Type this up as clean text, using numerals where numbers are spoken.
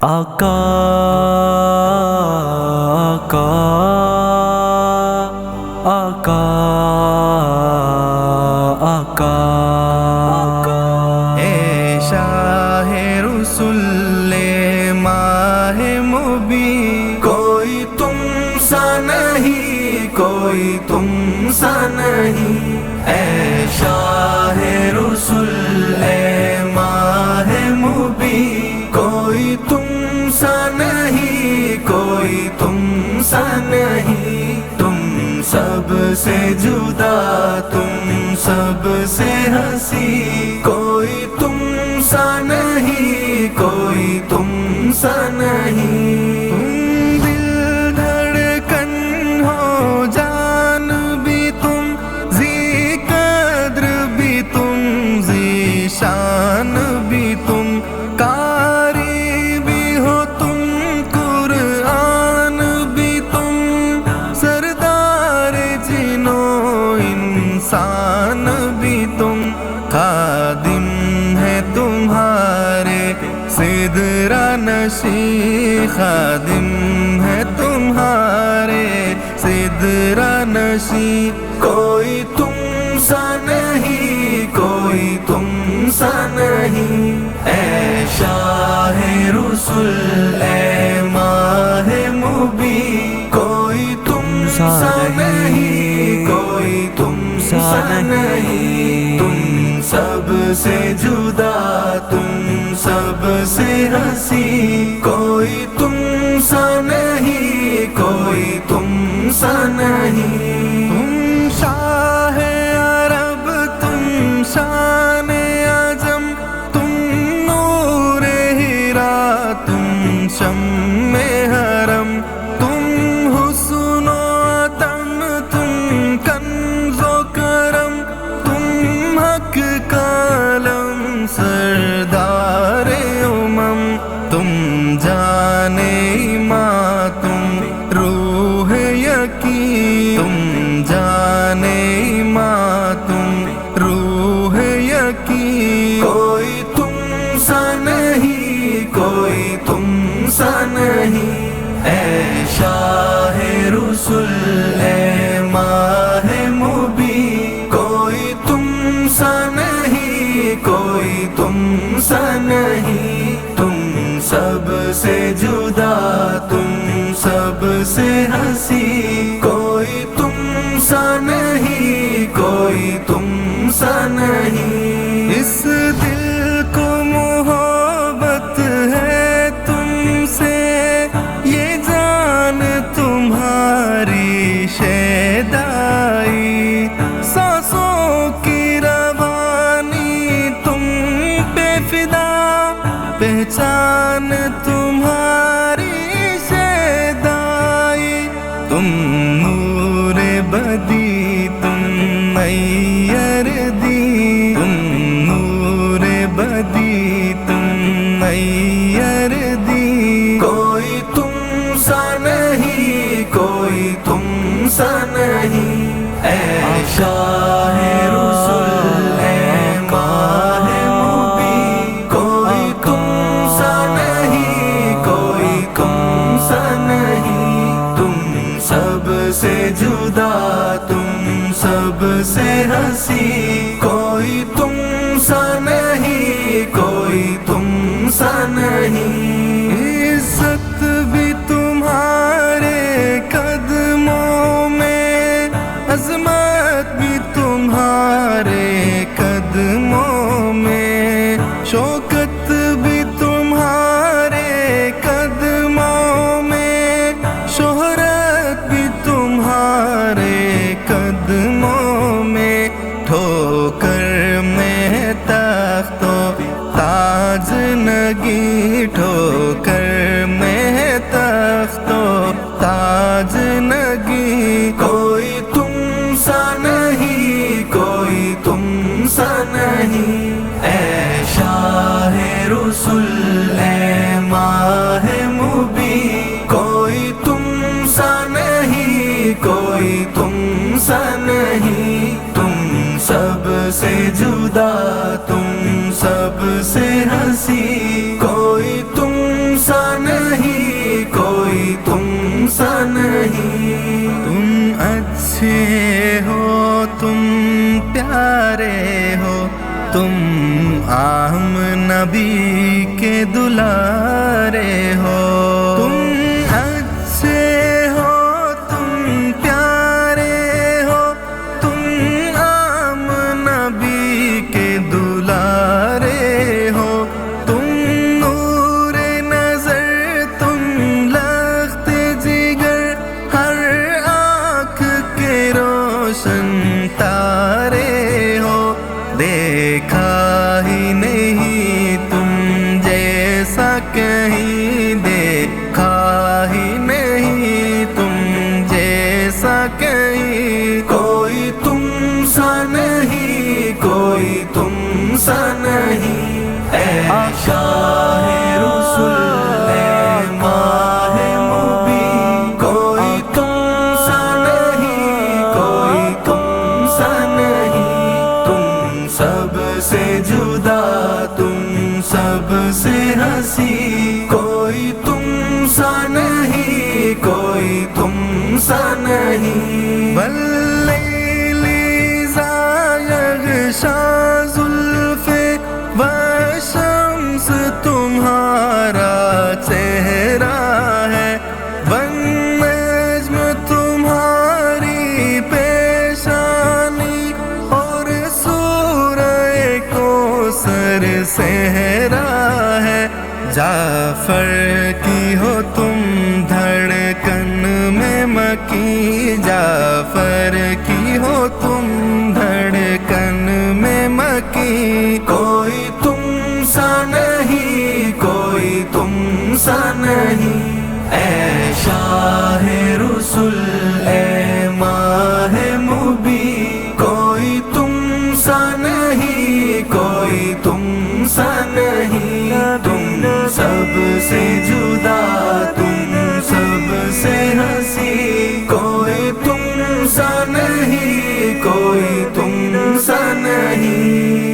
آقا آقا آقا آقا اے شاہ رسول ماہ مبین، کوئی تم سا نہیں، کوئی تم سا نہیں۔ اے شاہ رسول ماہ مبین، کوئی تم سا نہیں، کوئی تم سا نہیں۔ تم سب سے جدا، تم سب سے ہنسی، کوئی تم سا نہیں، کوئی تم سا نہیں۔ تم دل دھڑکن ہو، جان بھی تم، ذی قدر بھی تم، ذی شان بھی تم، قاری بھی ہو تم، قرآن بھی تم، سردار جنو انسان بھی تم، خادم ہے تمہارے سدرہ نشین، خادم ہے تمہارے سدرہ نشین۔ کوئی تم سا نہیں، کوئی تم سا نہیں۔ اے شاہ رسول اے ماہ مبین، کوئی تم سا نہیں، کوئی تم سا نہیں۔ تم سب سے جدا، تم سب سے ہنسی، کوئی تم سا نہیں، کوئی تم سا نہیں۔ تم شاہ عرب، تم شان اعظم، تم نور ہیرا، تم شمع حرم، تم حسن و عتم، تم کنز و کرم، تم حق کا علم، سردار امم، تم جان ایماں، تم روح یقین، تم جان ایماں، تم روح یقین۔ کوئی تم سا نہیں، کوئی تم سا نہیں۔ اے شاہ رسول اے ماہ مبین، کوئی تم سا نہیں، کوئی تم سا نہیں۔ تم سب سے جدا، تم سب سے ہنسی، کوئی تم سا نہیں، کوئی تم سا نہیں۔ اس دل کو محبت ہے تم سے، یہ جان تمہاری شیدائی، سانسوں کی روانی تم پہ فدا، پہچان تمہاری شیدائی۔ تم نور بدی، تم نیر دی، تم نور بدی، تم نیر دی۔ کوئی تم سا نہیں، کوئی تم سا نہیں۔ اے شاہ رسول اے ماہ مبین، کوئی تم سا نہیں، کوئی تم سا نہیں۔ تم سب سے جدا، تم سب سے ہنسی، کوئی تم سا نہیں، کوئی تم سا نہیں۔ عزت بھی تمہارے قدموں میں، عظمت بھی تمہارے قدموں میں، شوکت بھی تمہارے قدموں میں، شہرت بھی تمہارے قدموں میں، ٹھوکر میں تخت و تاج نگی، ٹھوکر میں تخت و تاج نگی۔ کوئی تم سا نہیں، کوئی تم سا نہیں۔ اے شاہ رسول اے ماہ مبین، کوئی تم سا نہیں، کوئی تم سا نہیں۔ تم سب سے جدا، تم سب سے ہنسی، کوئی تم سا اچھے ہو تم پیارے ہو تم عام نبی کے دلارے ہو تم اچھے ہو تم پیارے ہو تم عام نبی کے دلارے ہو تم نور نظر تم لخت جگر ہر آنکھ کے روشن تارے ہو دیکھا ہی نہیں تم جیسا کہیں دیکھا ہی نہیں تم جیسا کہیں کوئی تم سا نہیں کوئی تم سا نہیں اے شاہ رسول اے ماہ مبین کوئی تم سا نہیں کوئی تم سا نہیں تم سب سے جدا تم سب سے ہنسی کوئی تم سا نہیں کوئی تم سا نہیں واللیل اذا یغشی زلف والشمس تمہارا چہرہ ہے والنجم تمہاری پیشانی اور سورہ کوثر صحرا ہے جعفر کی ہو تم دھڑکن میں مکی جعفر کی ہو تم دھڑکن میں مکی کوئی تم سا نہیں کوئی تم سا نہیں اے شاہ رسول اے ماہ مبین کوئی تم سا نہیں کوئی تم سا نہیں تم سب سے جدا تم سب سے ہنسی کوئی تم سا نہیں کوئی تم سا نہیں